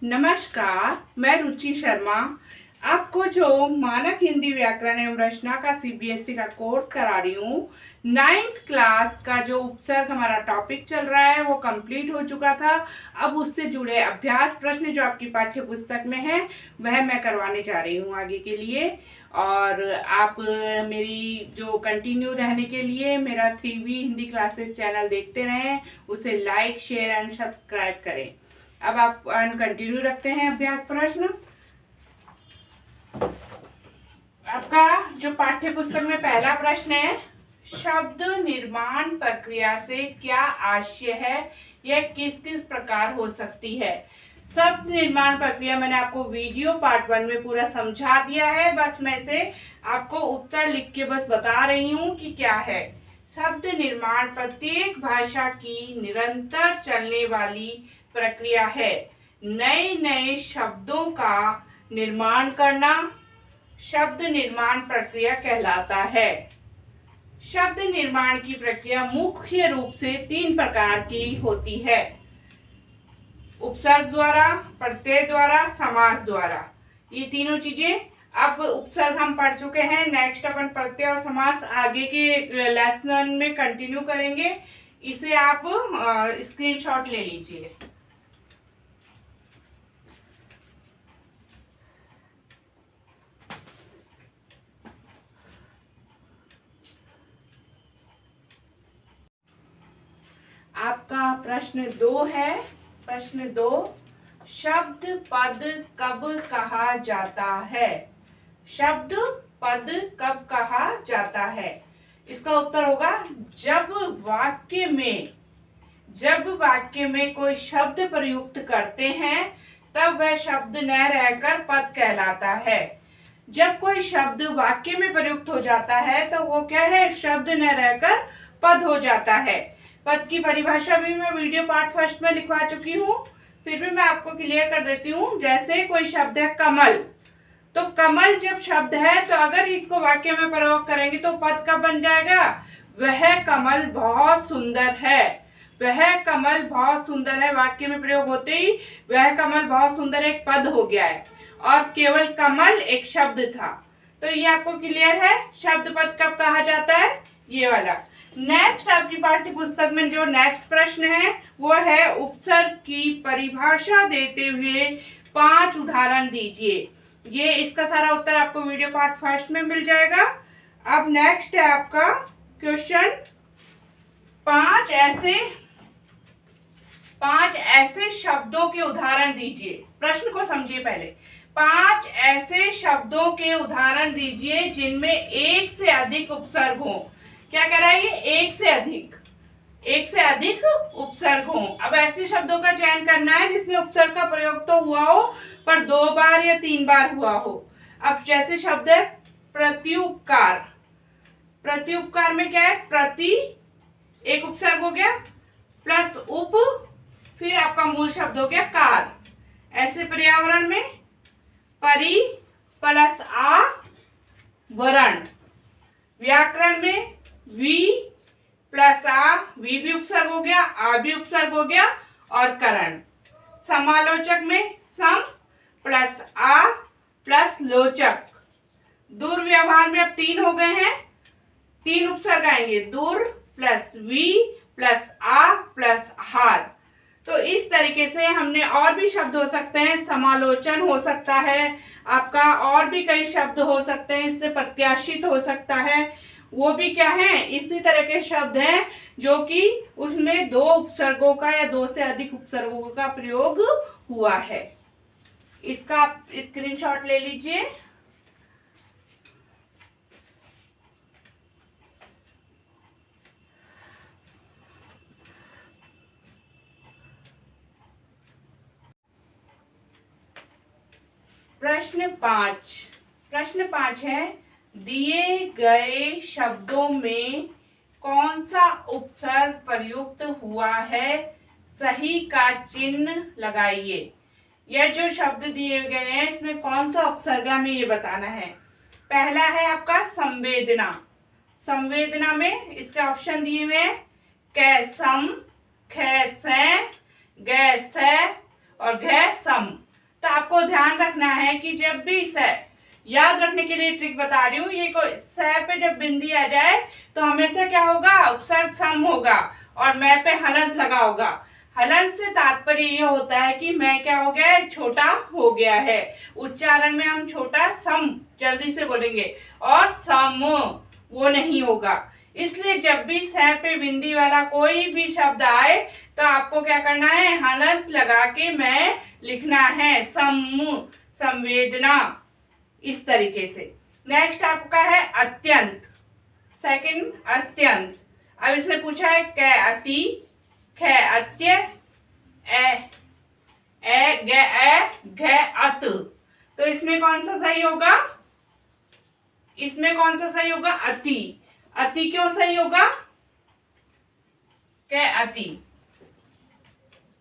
नमस्कार, मैं रुचि शर्मा आपको जो मानक हिंदी व्याकरण एवं रचना का सीबीएसई का कोर्स करा रही हूँ। 9th क्लास का जो उपसर्ग हमारा टॉपिक चल रहा है वो कंप्लीट हो चुका था। अब उससे जुड़े अभ्यास प्रश्न जो आपकी पाठ्य पुस्तक में है वह मैं करवाने जा रही हूँ आगे के लिए। और आप मेरी जो कंटिन्यू रहने के लिए मेरा 3V हिंदी क्लासेस चैनल देखते रहें, उसे लाइक शेयर एंड सब्सक्राइब करें। अब आप कंटिन्यू रखते हैं अभ्यास प्रश्न। आपका जो पाठ्य पुस्तक में पहला प्रश्न है, शब्द निर्माण प्रक्रिया से क्या आशय है, यह किस किस प्रकार हो सकती है। शब्द निर्माण प्रक्रिया मैंने आपको वीडियो पार्ट 1 में पूरा समझा दिया है, बस मैं से आपको उत्तर लिख के बस बता रही हूँ कि क्या है। शब्द निर्माण प्रत्येक भाषा की निरंतर चलने वाली प्रक्रिया है। नए नए शब्दों का निर्माण करना शब्द निर्माण प्रक्रिया कहलाता है। शब्द निर्माण की प्रक्रिया मुख्य रूप से 3 प्रकार की होती है: उपसर्ग द्वारा, प्रत्यय द्वारा, समास द्वारा। ये तीनों चीजें। अब उपसर्ग हम पढ़ चुके हैं, नेक्स्ट अपन प्रत्यय और समास आगे के लेसन में कंटिन्यू करेंगे। इसे आप स्क्रीनशॉट ले लीजिए। आपका प्रश्न 2 है। प्रश्न 2, शब्द पद कब कहा जाता है। शब्द पद कब कहा जाता है। इसका उत्तर होगा जब वाक्य में कोई शब्द प्रयुक्त करते हैं तब वह शब्द न रहकर पद कहलाता है। जब कोई शब्द वाक्य में प्रयुक्त हो जाता है तो वो क्या है, शब्द न रहकर पद हो जाता है। पद की परिभाषा भी मैं वीडियो पार्ट फर्स्ट में लिखवा चुकी हूँ, फिर भी मैं आपको क्लियर कर देती हूँ। जैसे कोई शब्द है कमल, तो कमल जब शब्द है तो अगर इसको वाक्य में प्रयोग करेंगे तो पद कब बन जाएगा, वह कमल बहुत सुंदर है। वह कमल बहुत सुंदर है वाक्य में प्रयोग होते ही वह कमल बहुत सुंदर एक पद हो गया है, और केवल कमल एक शब्द था। तो ये आपको क्लियर है शब्द पद कब कहा जाता है, ये वाला। नेक्स्ट आपकी पाठ्य पुस्तक में जो नेक्स्ट प्रश्न है वो है उपसर्ग की परिभाषा देते हुए 5 उदाहरण दीजिए। ये इसका सारा उत्तर आपको वीडियो पार्ट फर्स्ट में मिल जाएगा। अब नेक्स्ट है आपका क्वेश्चन, 5 ऐसे शब्दों के उदाहरण दीजिए। प्रश्न को समझिए पहले। 5 ऐसे शब्दों के उदाहरण दीजिए जिनमें एक से अधिक उपसर्ग हो। क्या कह रहा है ये, एक से अधिक उपसर्ग हो। अब ऐसे शब्दों का चयन करना है जिसमें उपसर्ग का प्रयोग तो हुआ हो पर 2 बार या 3 बार हुआ हो। अब जैसे शब्द है प्रत्युपकार। प्रत्युपकार में क्या है, प्रति एक उपसर्ग हो गया प्लस उप, फिर आपका मूल शब्द हो गया कार। ऐसे पर्यावरण में परि प्लस आ वरण। व्याकरण में वी प्लस आ, वी भी उपसर्ग हो गया, आ भी उपसर्ग हो गया, और करण। समालोचक में सम प्लस आ प्लस लोचक। दुर्व्यवहार में अब 3 हो गए हैं, 3 उपसर्ग आएंगे, दुर प्लस वी प्लस आ प्लस हार। तो इस तरीके से हमने और भी शब्द हो सकते हैं, समालोचन हो सकता है आपका, और भी कई शब्द हो सकते हैं, इससे प्रत्याशित हो सकता है, वो भी क्या है, इसी तरह के शब्द हैं जो कि उसमें 2 उपसर्गों का या 2 से अधिक उपसर्गों का प्रयोग हुआ है। इसका आप स्क्रीनशॉट ले लीजिए। प्रश्न 5 है, दिए गए शब्दों में कौन सा उपसर्ग प्रयुक्त हुआ है, सही का चिन्ह लगाइए। यह जो शब्द दिए गए हैं इसमें कौन सा उपसर्ग हमें ये बताना है। पहला है आपका संवेदना। संवेदना में इसके ऑप्शन दिए हुए हैं, कैसम, खैसे, गैसे और घैसम। तो आपको ध्यान रखना है कि जब भी स, याद रखने के लिए ट्रिक बता रही हूँ, ये कोई स पे जब बिंदी आ जाए तो हमेशा क्या होगा, उपसर्ग सम होगा और मैं पे हलंत लगा होगा। हलंत से तात्पर्य ये होता है कि मैं क्या हो गया है, छोटा हो गया है। उच्चारण में हम छोटा सम जल्दी से बोलेंगे और सम वो नहीं होगा। इसलिए जब भी स पे बिंदी वाला कोई भी शब्द आए तो आपको क्या करना है, हलंत लगा के मैं लिखना है, संवेदना, इस तरीके से। नेक्स्ट आपका है अत्यंत, सेकंड अत्यंत। अब इसने पूछा है कै अति, ख अत्य, घ अत। तो इसमें कौन सा सही होगा, इसमें कौन सा सही होगा, अति। अति क्यों सही होगा, कै अति।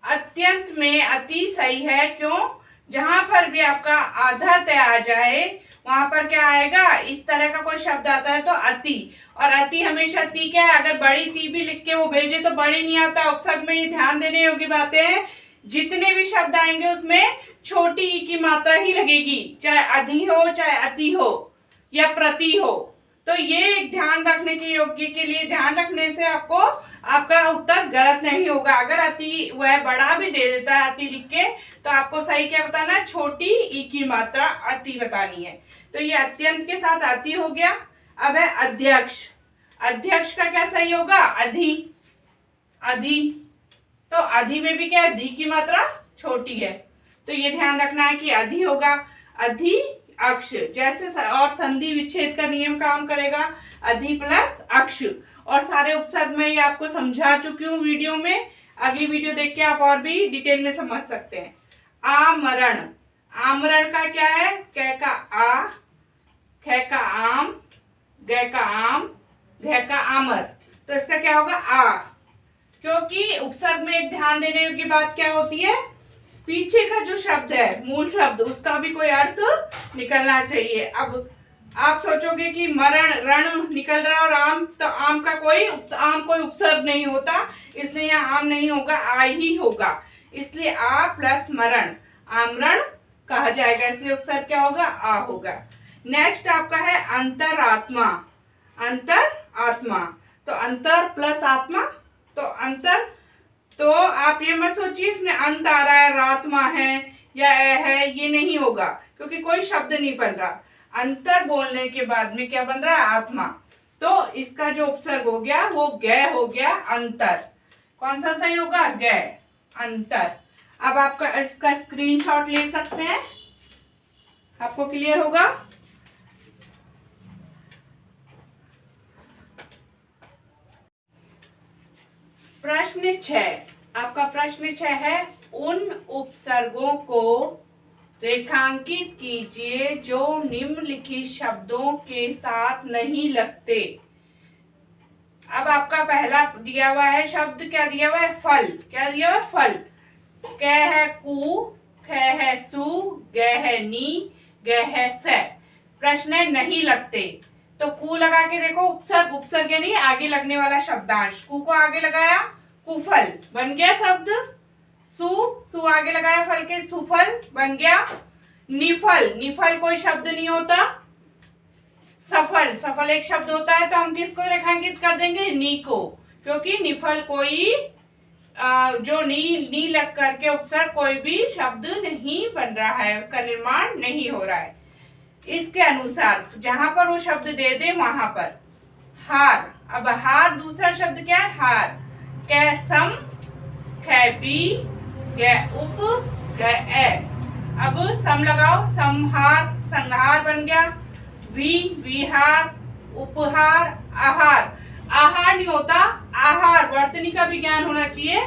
अत्यंत में अति सही है, क्यों, जहां पर भी आपका आधा तय आ जाए वहां पर क्या आएगा, इस तरह का कोई शब्द आता है तो अति। और अति हमेशा ती क्या है, अगर बड़ी ती भी लिख के वो भेजे तो बड़ी नहीं आता। उपसर्ग में ये ध्यान देने योग्य बातें हैं, जितने भी शब्द आएंगे उसमें छोटी ई की मात्रा ही लगेगी, चाहे अधि हो चाहे अति हो या प्रति हो। तो ये एक ध्यान रखने के योग्य के लिए, ध्यान रखने से आपको आपका उत्तर गलत नहीं होगा। अगर अति वह बड़ा भी दे देता है अति लिख के, तो आपको सही क्या बताना है, छोटी ई की मात्रा अति बतानी है। तो ये अत्यंत के साथ अति हो गया। अब है अध्यक्ष। अध्यक्ष का क्या सही होगा, अधि। अधि, तो अधि में भी क्या है, धी की मात्रा छोटी है, तो ये ध्यान रखना है कि अधि होगा। अधि अक्ष, जैसे और संधि विच्छेद का नियम काम करेगा, अधि प्लस अक्ष। और सारे उपसर्ग में ये आपको समझा चुकी हूँ वीडियो में, अगली वीडियो देख के आप और भी डिटेल में समझ सकते हैं। आमरण, आमरण का क्या है, क का आ, ख का आम, ग का आम, घ का आमर। तो इसका क्या होगा, आ। क्योंकि उपसर्ग में एक ध्यान देने की बात क्या होती है, पीछे का जो शब्द है, मूल शब्द, उसका भी कोई अर्थ निकलना चाहिए। अब आप सोचोगे कि मरण, रण निकल रहा और आम, तो आम का कोई उपसर्ग नहीं होता, इसलिए यहाँ आम नहीं होगा, आ ही होगा। इसलिए आ प्लस मरण, आमरण कहा जाएगा, इसलिए उपसर्ग क्या होगा, आ होगा। नेक्स्ट आपका है अंतरात्मा। अंतर आत्मा, तो अंतर प्लस आत्मा, तो अंतर, तो आप ये मत सोचिए इसमें अंत आ रहा है, रात्मा है या है, ये नहीं होगा, क्योंकि कोई शब्द नहीं बन रहा। अंतर बोलने के बाद में क्या बन रहा है, आत्मा। तो इसका जो उपसर्ग हो गया वो ग हो गया, अंतर। कौन सा सही होगा, ग, अंतर। अब आपका इसका स्क्रीनशॉट ले सकते हैं, आपको क्लियर होगा। प्रश्न 6, आपका प्रश्न 6 है, उन उपसर्गों को रेखांकित कीजिए जो निम्नलिखित शब्दों के साथ नहीं लगते। अब आपका पहला दिया हुआ है शब्द, क्या दिया हुआ है, फल। क्या दिया हुआ है, फल। क है कु, ख है सु, ग है नी, ग है स। प्रश्न है नहीं लगते, तो कु लगा के देखो, उपसर्ग, उपसर्ग यानी आगे लगने वाला शब्दांश। कु को आगे लगाया, कुफल बन गया शब्द। सु, सु आगे लगाया फल के, सुफल बन गया। निफल, निफल कोई शब्द नहीं होता। सफल, सफल एक शब्द होता है, तो हम किसको रेखांकित कर देंगे, नी को, क्योंकि निफल कोई जो नी लग करके उपसर्ग कोई भी शब्द नहीं बन रहा है, उसका निर्माण नहीं हो रहा है। इसके अनुसार जहां पर वो शब्द दे दे वहां पर। हार, अब हार दूसरा शब्द क्या है, हार। कै सम, ख बी, ग उप, ग ए। अब सम लगाओ, समहार, संहार बन गया। विहार, उपहार, आहार। आहार नहीं होता, आहार, वर्तनी का भी ज्ञान होना चाहिए।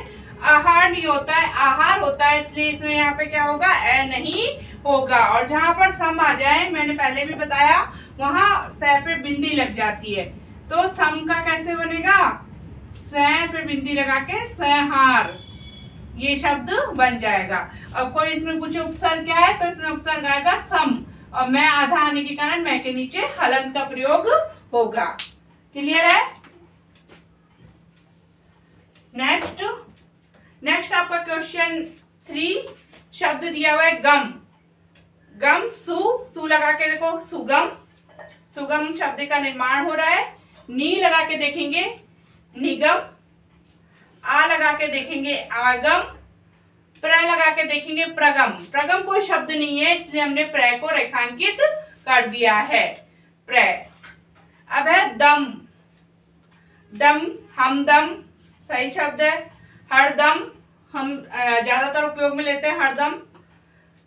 आहार नहीं होता है, आहार होता है, इसलिए इसमें यहाँ पे क्या होगा, ए नहीं होगा। और जहां पर सम आ जाए, मैंने पहले भी बताया, वहां स पे बिंदी लग जाती है, तो सम का कैसे बनेगा, स पे बिंदी लगा के संहार, ये शब्द बन जाएगा। अब कोई इसमें पूछे उपसर्ग क्या है, तो इसमें उपसर्ग आएगा सम, और मैं आधा आने के कारण मैं के नीचे हलंत का प्रयोग होगा। क्लियर है। नेक्स्ट आपका क्वेश्चन 3, शब्द दिया हुआ है गम। गम सु, सु लगा के देखो सुगम, सुगम शब्द का निर्माण हो रहा है। नी लगा के देखेंगे निगम, आ लगा के देखेंगे आगम, प्र लगा के देखेंगे प्रगम। प्रगम कोई शब्द नहीं है, इसलिए हमने प्र को रेखांकित कर दिया है, प्र। अब है दम, दम, हमदम सही शब्द है। हरदम हम ज्यादातर उपयोग में लेते हैं, हरदम।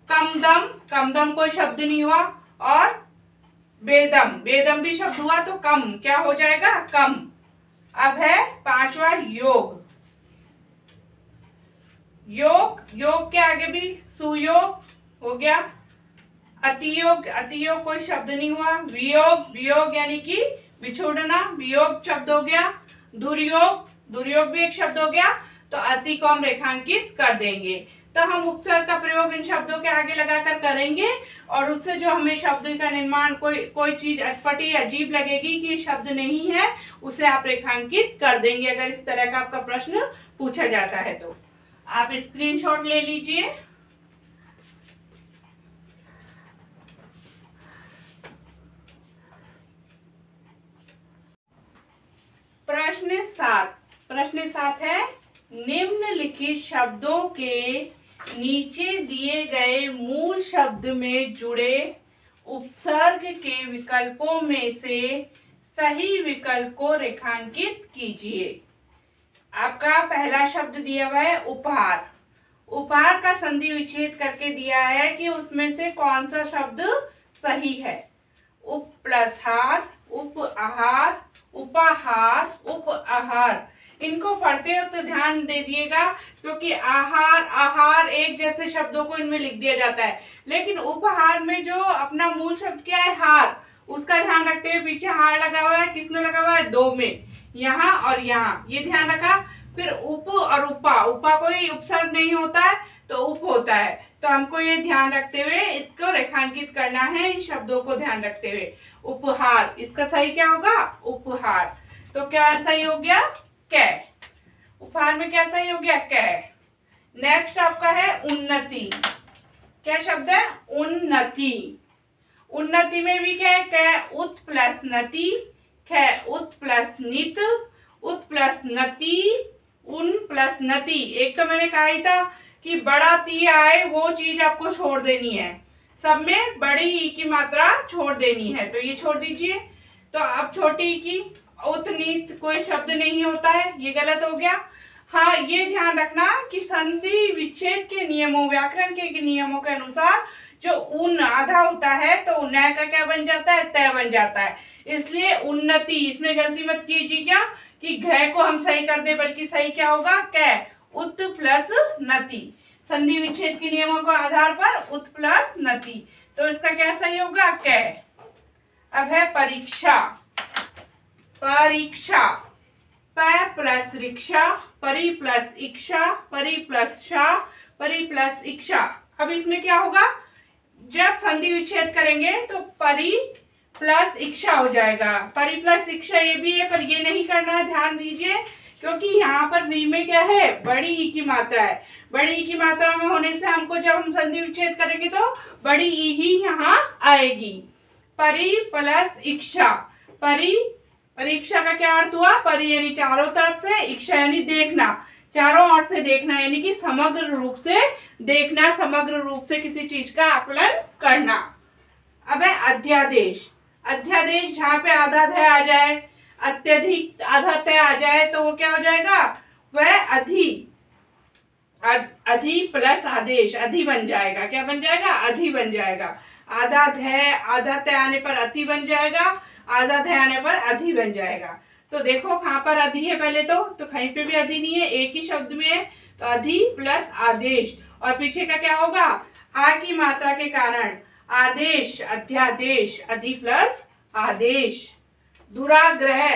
कमदम, कमदम कोई शब्द नहीं हुआ। और बेदम, बेदम भी शब्द हुआ तो कम क्या हो जाएगा, कम। अब है पांचवा योग, योग, योग के आगे भी सुयोग हो गया। अतियोग, अतियोग कोई शब्द नहीं हुआ। वियोग, वियोग यानी कि बिछोड़ना, वियोग शब्द हो गया। दुर्योग, दुर्योग भी एक शब्द हो गया। तो अति को हम रेखांकित कर देंगे। तो हम उपसर्ग का प्रयोग इन शब्दों के आगे लगाकर करेंगे और उससे जो हमें शब्द का निर्माण कोई चीज अटपटी अजीब लगेगी कि शब्द नहीं है, उसे आप रेखांकित कर देंगे अगर इस तरह का आपका प्रश्न पूछा जाता है तो। आप स्क्रीनशॉट ले लीजिए। प्रश्न 7, प्रश्न 7 है निम्नलिखित शब्दों के नीचे दिए गए मूल शब्द में जुड़े उपसर्ग के विकल्पों में से सही विकल्प को रेखांकित कीजिए। आपका पहला शब्द दिया हुआ है उपहार। उपहार का संधि विच्छेद करके दिया है कि उसमें से कौन सा शब्द सही है। उप प्लस हार, उप आहार, उपाहार, उप आहार। इनको पढ़ते वक्त तो ध्यान दे दिएगा क्योंकि आहार आहार एक जैसे शब्दों को इनमें लिख दिया जाता है, लेकिन उपहार में जो अपना मूल शब्द क्या है हार, उसका ध्यान रखते हुए पीछे हार लगा हुआ है, किसमें लगा हुआ है, दो में, यहाँ और यहाँ, ये ध्यान रखा। फिर उप और उपा, उपा कोई उपसर्ग नहीं होता है तो उप होता है, तो हमको ये ध्यान रखते हुए इसको रेखांकित करना है, इन शब्दों को ध्यान रखते हुए। उपहार, इसका सही क्या होगा, उपहार। तो क्या सही हो गया, कै। उपहार में क्या सही हो गया, कै। नेक्स्ट आपका है उन्नति। क्या शब्द है, उन्नति। उन्नति में भी क्या है, कै उत प्लस नति, कै उत प्लस नित, उत प्लस नति, उन प्लस नति। एक तो मैंने कहा ही था कि बड़ा ती आए वो चीज आपको छोड़ देनी है, सब में बड़ी ई की मात्रा छोड़ देनी है, तो ये छोड़ दीजिए। तो अब छोटी ई की उतनीत कोई शब्द नहीं होता है, ये गलत हो गया। हाँ, ये ध्यान रखना कि संधि विच्छेद के नियमों, व्याकरण के नियमों के अनुसार जो उन आधा होता है तो न का क्या बन जाता है, तय बन जाता है, इसलिए उन्नति। इसमें गलती मत कीजिए क्या कि घ को हम सही कर दे, बल्कि सही क्या होगा, कै उत प्लस नति। संधि विच्छेद के नियमों के आधार पर उत प्लस नति, तो इसका क्या सही होगा, कै। अब है परीक्षा। परीक्षा, प प्लस रिक्शा, परी प्लस इक्षा, परी प्लस शा, परी प्लस इक्षा। अब इसमें क्या होगा, जब संधि विच्छेद करेंगे तो परी प्लस इक्षा हो जाएगा। परी प्लस इक्षा ये भी है, पर ये नहीं करना है, ध्यान दीजिए, क्योंकि यहाँ पर री में क्या है, बड़ी ई की मात्रा है। बड़ी ई की मात्रा में होने से हमको जब हम संधि विच्छेद करेंगे तो बड़ी ई ही यहाँ आएगी। परी प्लस इक्षा, परी, परीक्षा का क्या अर्थ हुआ, परी यानी चारों तरफ से, इक्षा यानी देखना, चारों ओर से देखना, यानी कि समग्र रूप से देखना, समग्र रूप से किसी चीज का आकलन करना। अब है अध्यादेश। अध्यादेश जहाँ पे आधा ध आ जाए, अत्यधिक आधा तय आ जाए तो वो क्या हो जाएगा, वह अधि, अधि प्लस आदेश, अधि बन जाएगा। क्या बन जाएगा, अधि बन जाएगा। आधा ध आधा तय आने पर अति बन जाएगा, आधा ध आने पर अधि बन जाएगा। तो देखो कहाँ पर अधि है पहले तो कहीं पे भी अधि नहीं है, एक ही शब्द में है, तो अधि प्लस आदेश, और पीछे का क्या होगा, आ की मात्रा के कारण आदेश, अध्यादेश, अधि प्लस आदेश। दुराग्रह,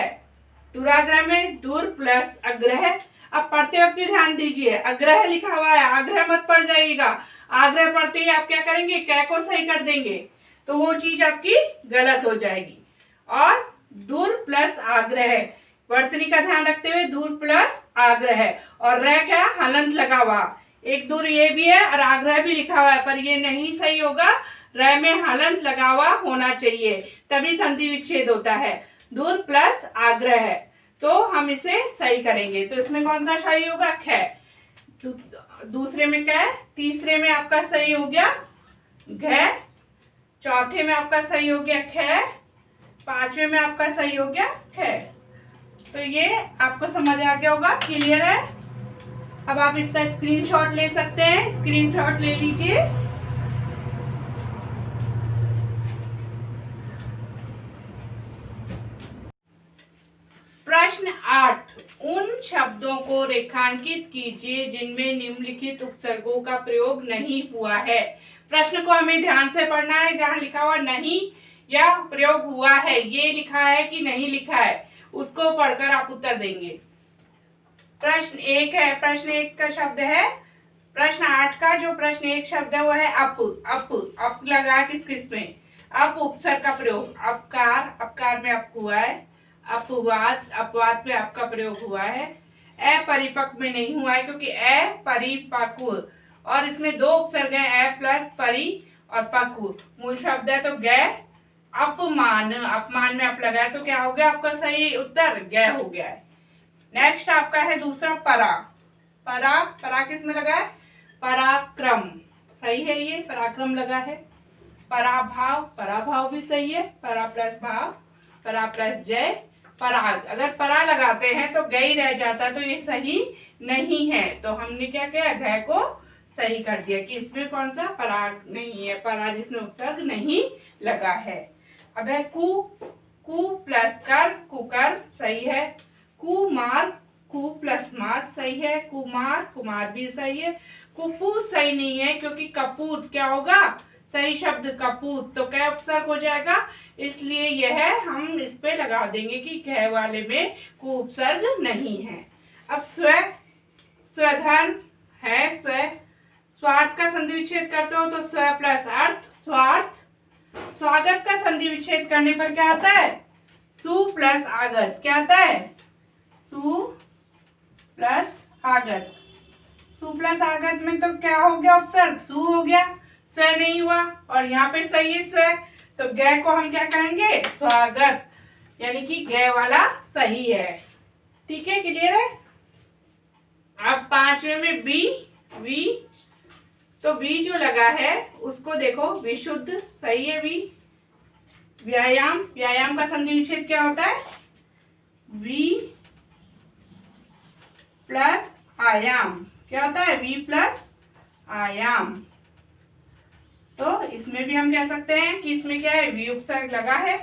दुराग्रह में दुर प्लस अग्रह। अब पढ़ते वक्त भी ध्यान दीजिए, अग्रह लिखा हुआ है, आग्रह मत पढ़ जाइएगा। आग्रह पढ़ते ही आप क्या करेंगे, कै को सही कर देंगे, तो वो चीज आपकी गलत हो जाएगी। और दूर प्लस आग्रह, वर्तनी का ध्यान रखते हुए दूर प्लस आग्रह, और रह क्या, हलंत लगा हुआ, एक दूर ये भी है और आग्रह भी लिखा हुआ है, पर ये नहीं सही होगा। र में हलंत लगा हुआ होना चाहिए, तभी संधि विच्छेद होता है। दूर प्लस आग्रह है, तो हम इसे सही करेंगे। तो इसमें कौन सा सही होगा? ख। दूसरे में क्या है? तीसरे में आपका सही हो गया घ। चौथे में आपका सही हो गया ख। पांचवे में आपका सही हो गया ख। तो ये आपको समझ आ गया होगा, क्लियर है। अब आप इसका स्क्रीनशॉट ले सकते हैं, स्क्रीनशॉट ले लीजिए। प्रश्न 8, उन शब्दों को रेखांकित कीजिए जिनमें निम्नलिखित उपसर्गों का प्रयोग नहीं हुआ है। प्रश्न को हमें ध्यान से पढ़ना है। जहां लिखा हुआ नहीं या प्रयोग हुआ है, ये लिखा है कि नहीं लिखा है, उसको पढ़कर आप उत्तर देंगे। प्रश्न 1 है, प्रश्न 1 का शब्द है। प्रश्न 8 का जो प्रश्न 1 शब्द है वो है अप। अप लगा किस किस में? अप उपसर्ग का प्रयोग। अपकार, अपकार में अप हुआ है। अपवाद, अपवाद में आपका प्रयोग हुआ है। अपरिपक्व में नहीं हुआ है, क्योंकि अपरिपक्व, और इसमें दो उपसर्ग है, अ प्लस परि और पक्व। मूल शब्द है तो ग। अपमान, अपमान में अप लगाया तो क्या हो गया आपका सही उत्तर? ग हो गया है। नेक्स्ट आपका है दूसरा परा। परा, परा किस में लगा है? पराक्रम, सही है, ये पराक्रम लगा है। पराभाव, पराभाव भी सही है। परा प्लस भाव, परा प्लस जय। पराग, अगर परा लगाते हैं तो गई रह जाता, तो ये सही नहीं है। तो हमने क्या किया? घ को सही कर दिया कि इसमें कौन सा पराग नहीं है, परा जिसमें उपसर्ग नहीं लगा है। अब है कु। कु प्लस कर, कुकर, सही है। कुमार, कु प्लस मार, सही है। कुमार, कुमार भी सही है। कुपूत सही नहीं है, क्योंकि कपूत क्या होगा? सही शब्द कपूत, तो क्या उपसर्ग हो जाएगा, इसलिए यह हम इस पे लगा देंगे कि कह वाले में को उपसर्ग नहीं है। अब स्व, स्वधर्म है। स्व, स्वार्थ का संधि विच्छेद करते हो तो स्व प्लस अर्थ, स्वार्थ। स्वागत का संधि विच्छेद करने पर क्या आता है? सु प्लस आगत। क्या आता है? सु प्लस आगत। सु प्लस आगत में तो क्या हो गया उपसर्ग? सु हो गया, स्व नहीं हुआ, और यहाँ पे सही है स्व, तो ग को हम क्या कहेंगे? स्वागत, यानी कि ग वाला सही है। ठीक है, क्लियर है। अब पांचवे में बी, वी, तो बी जो लगा है उसको देखो, विशुद्ध, सही है बी। व्यायाम, व्यायाम का संधि विच्छेद क्या होता है? वी प्लस आयाम। क्या होता है? वी प्लस आयाम। तो इसमें भी हम कह सकते हैं कि इसमें क्या है? वी उपसर्ग लगा है।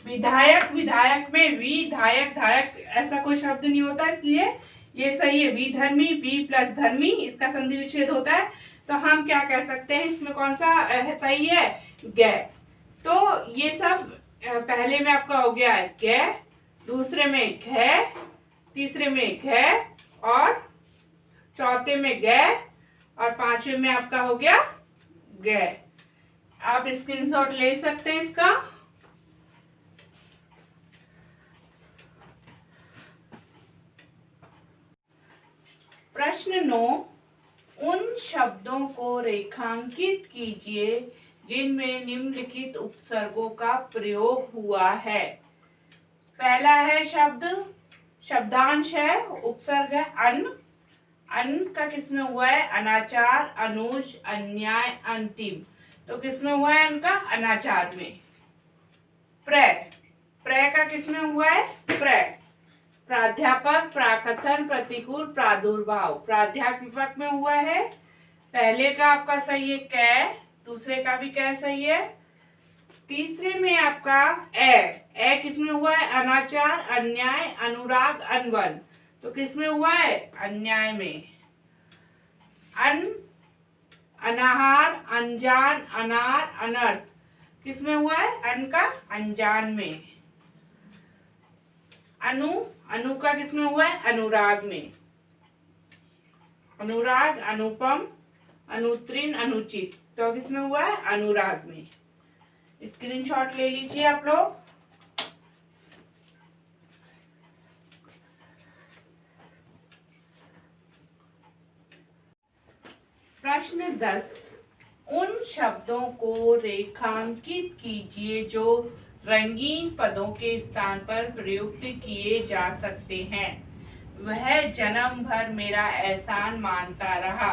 विधायक, विधायक में वी, धायक, धायक, ऐसा कोई शब्द नहीं होता, इसलिए ये सही है। विधर्मी, वी प्लस धर्मी, इसका संधि विच्छेद होता है। तो हम क्या कह सकते हैं, इसमें कौन सा सही है? ग। तो ये सब पहले में आपका हो गया है ग, दूसरे में घ, तीसरे में घ, और चौथे में ग, और पांचवे में आपका हो गया ग। आप स्क्रीनशॉट ले सकते हैं इसका। प्रश्न 9, उन शब्दों को रेखांकित कीजिए जिनमें निम्नलिखित उपसर्गों का प्रयोग हुआ है। पहला है शब्द, शब्दांश है, उपसर्ग है अन। अन का किसमें हुआ है? अनाचार, अनुज, अन्याय, अंतिम। तो किसमें हुआ है अन का? अनाचार में। प्र, प्र का किसमें हुआ है? प्र। प्राध्यापक, प्राकथन, प्रतिकूल, प्रादुर्भाव, प्राध्यापक में हुआ है। पहले का आपका सही है कै, दूसरे का भी कै सही है। तीसरे में आपका ए किसमें हुआ है? अनाचार, अन्याय, अनुराग, अनवन। तो किसमें हुआ है? अन्याय में। अन, अनाहार, अनजान, अनार, अनर्थ, किसमें हुआ है? अन का अनजान में। अनु, अनु का किसमें हुआ है? अनुराग में। अनुराग, अनुपम, अनुत्तीर्ण, अनुचित, तो किसमें हुआ है? अनुराग में। स्क्रीनशॉट ले लीजिए आप लोग। प्रश्न 10, उन शब्दों को रेखांकित कीजिए जो रंगीन पदों के स्थान पर प्रयुक्त किए जा सकते हैं। वह जन्म भर मेरा एहसान मानता रहा।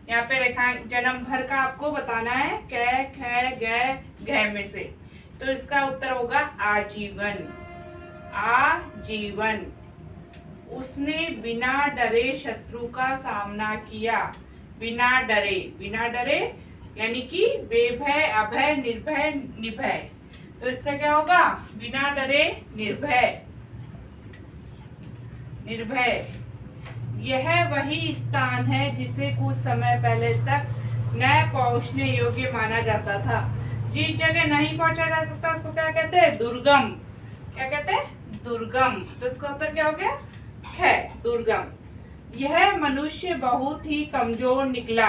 यहाँ पे रेखा जन्म भर का आपको बताना है कै ख गै घ में से, तो इसका उत्तर होगा आजीवन। आजीवन। उसने बिना डरे शत्रु का सामना किया। बिना डरे, बिना डरे यानी कि बेभय, अभय, निर्भय, निभय। तो इसका क्या होगा? बिना डरे, निर्भय। निर्भय। यह वही स्थान है जिसे कुछ समय पहले तक न पहुंचने योग्य माना जाता था। जिस जगह नहीं पहुंचा जा सकता उसको क्या कहते हैं? दुर्गम। क्या कहते हैं? दुर्गम। तो इसका उत्तर क्या हो गया? है दुर्गम। यह मनुष्य बहुत ही कमजोर निकला।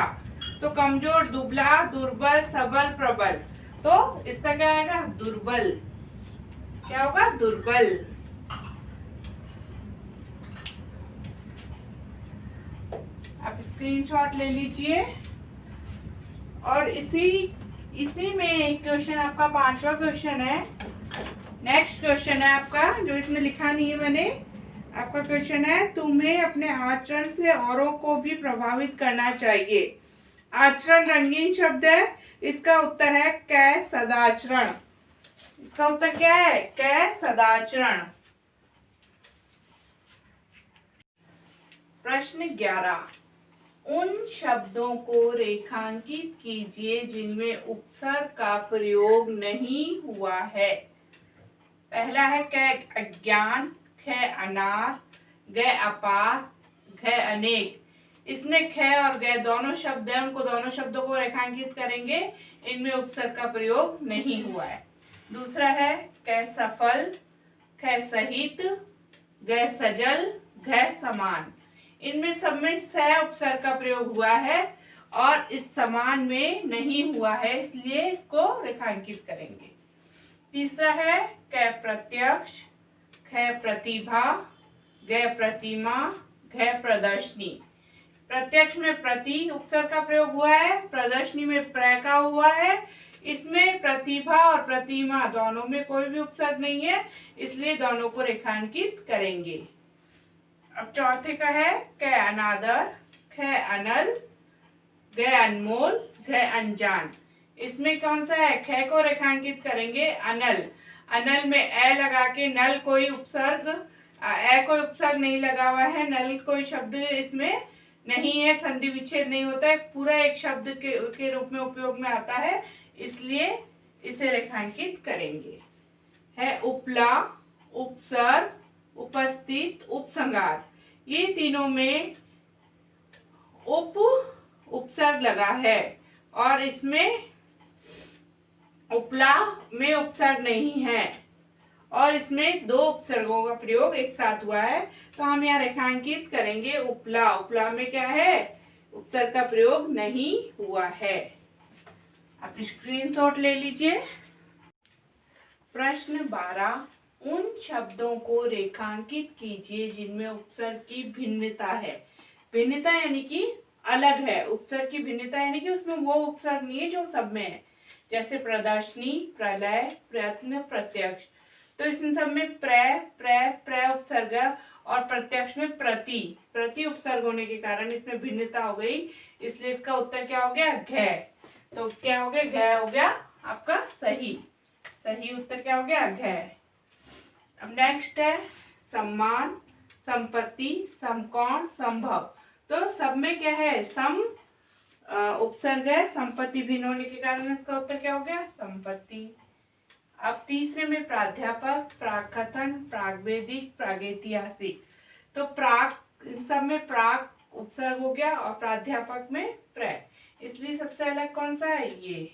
तो कमजोर, दुबला, दुर्बल, सबल, प्रबल। तो इसका क्या आएगा? दुर्बल। क्या होगा? दुर्बल। आप स्क्रीनशॉट ले लीजिए। और इसी में एक क्वेश्चन, आपका 5वां क्वेश्चन है। नेक्स्ट क्वेश्चन है आपका, जो इसमें लिखा नहीं है मैंने। आपका क्वेश्चन है, तुम्हें अपने आचरण से औरों को भी प्रभावित करना चाहिए। आचरण रंगीन शब्द है, इसका उत्तर है कै सदाचरण। इसका उत्तर क्या है? कै सदाचरण। प्रश्न 11, उन शब्दों को रेखांकित कीजिए जिनमें उपसर्ग का प्रयोग नहीं हुआ है। पहला है कै अज्ञान, ख अनार, ग अपार, घ अनेक। इसमें ख और ग दोनों शब्द हैं, उनको दोनों शब्दों को रेखांकित करेंगे, इनमें उपसर्ग का प्रयोग नहीं हुआ है। दूसरा है क सफल, ख सहित, ग सजल, घ समान। इनमें सब में स उपसर्ग का प्रयोग हुआ है और इस समान में नहीं हुआ है, इसलिए इसको रेखांकित करेंगे। तीसरा है क प्रत्यक्ष, ख प्रतिभा, ग प्रतिमा, घ प्रदर्शनी। प्रत्यक्ष में प्रति उपसर्ग का प्रयोग हुआ है, प्रदर्शनी में प्र का हुआ है। इसमें प्रतिभा और प्रतिमा दोनों में कोई भी उपसर्ग नहीं है, इसलिए दोनों को रेखांकित करेंगे। अब चौथे का है क अनादर, ख अनल, ग अनमोल, घ अनजान। इसमें कौन सा है? ख को रेखांकित करेंगे अनल। अनल में ए लगा के, नल कोई उपसर्ग, ए कोई उपसर्ग नहीं लगा हुआ है, नल कोई शब्द इसमें नहीं है, संधि विच्छेद नहीं होता है, पूरा एक शब्द के रूप में उपयोग में आता है, इसलिए इसे रेखांकित करेंगे। है उपला, उपसर्ग, उपस्थित, उपसंगार। ये तीनों में उपसर्ग लगा है और इसमें उपला में उपसर्ग नहीं है और इसमें दो उपसर्गों का प्रयोग एक साथ हुआ है, तो हम यहाँ रेखांकित करेंगे उपला। उपला में क्या है? उपसर्ग का प्रयोग नहीं हुआ है। आप स्क्रीनशॉट ले लीजिए। प्रश्न 12, उन शब्दों को रेखांकित कीजिए जिनमें उपसर्ग की भिन्नता है। भिन्नता यानी कि अलग है, उपसर्ग की भिन्नता यानी कि उसमें वो उपसर्ग नहीं है जो सब में है, जैसे प्रदर्शनी, प्रलय, प्रयत्न, प्रत्यक्ष। तो इन सब में प्र उपसर्ग और प्रत्यक्ष में प्रति उपसर्ग होने के कारण इसमें भिन्नता हो गई, इसलिए इसका उत्तर क्या हो गया? घ। तो क्या हो गया? घ हो गया आपका सही उत्तर क्या हो गया? घ। अब नेक्स्ट है सम्मान, संपत्ति, समकोण, संभव। तो सब में क्या है? सम उपसर्ग है, संपत्ति भिन्न होने के कारण इसका उत्तर क्या हो गया? संपत्ति। अब तीसरे में प्राध्यापक, प्राकथन, प्रागवैदिक, प्रागैतिहासिक। तो प्राक, इन सब में प्राक उपसर्ग हो गया और प्राध्यापक में प्र, इसलिए सबसे अलग कौन सा है? ये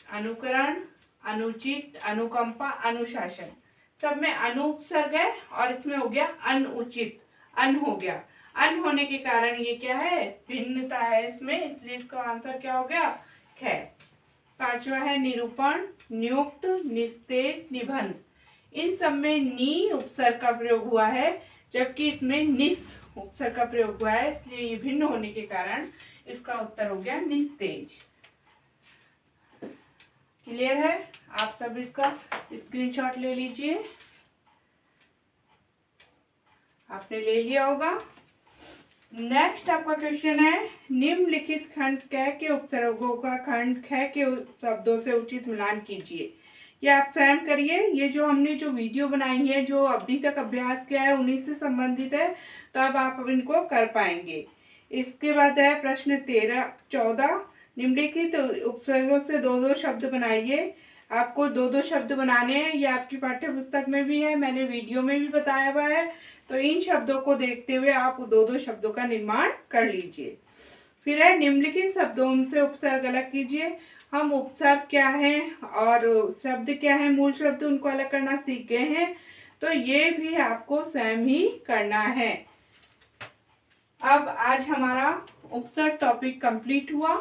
अनुकरण, अनुचित, अनुकंपा, अनुशासन। सब में अनुपसर्ग है और इसमें हो गया अनुचित, अन हो गया। अन होने के कारण ये क्या है? भिन्नता है इसमें, इसलिए इसका आंसर क्या हो गया? ख। पांचवा है निरूपण, नियुक्त, निस्तेज, निबंध। इन सब में नी उपसर्ग का प्रयोग हुआ है, जबकि इसमें निस उपसर्ग का प्रयोग हुआ है, इसलिए ये भिन्न होने के कारण इसका उत्तर हो गया निस्तेज। क्लियर है? आप सब इसका स्क्रीनशॉट ले लीजिए। आपने ले लिया होगा। नेक्स्ट आपका क्वेश्चन है, निम्नलिखित खंड क के उपसर्गों का खंड ख के शब्दों से उचित मिलान कीजिए। ये आप स्वयं करिए। ये जो हमने जो वीडियो बनाई है, जो अभी तक अभ्यास किया है, उन्हीं से संबंधित है, तो अब आप इनको कर पाएंगे। इसके बाद है प्रश्न 14, निम्नलिखित उपसर्गों से दो दो शब्द बनाइए। आपको दो दो शब्द बनाने हैं। ये आपकी पाठ्य पुस्तक में भी है, मैंने वीडियो में भी बताया हुआ है। तो इन शब्दों को देखते हुए आप दो दो शब्दों का निर्माण कर लीजिए। फिर है, निम्नलिखित शब्दों से उपसर्ग अलग कीजिए। हम उपसर्ग क्या है और शब्द क्या है, मूल शब्द, उनको अलग करना सीख गए हैं। तो ये भी आपको स्वयं ही करना है। अब आज हमारा उपसर्ग टॉपिक कंप्लीट हुआ,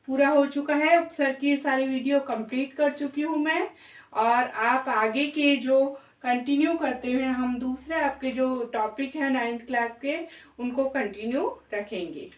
पूरा हो चुका है। उपसर्ग की सारी वीडियो कंप्लीट कर चुकी हूँ मैं। और आप आगे के जो कंटिन्यू करते हुए हम दूसरे आपके जो टॉपिक है 9th क्लास के, उनको कंटिन्यू रखेंगे।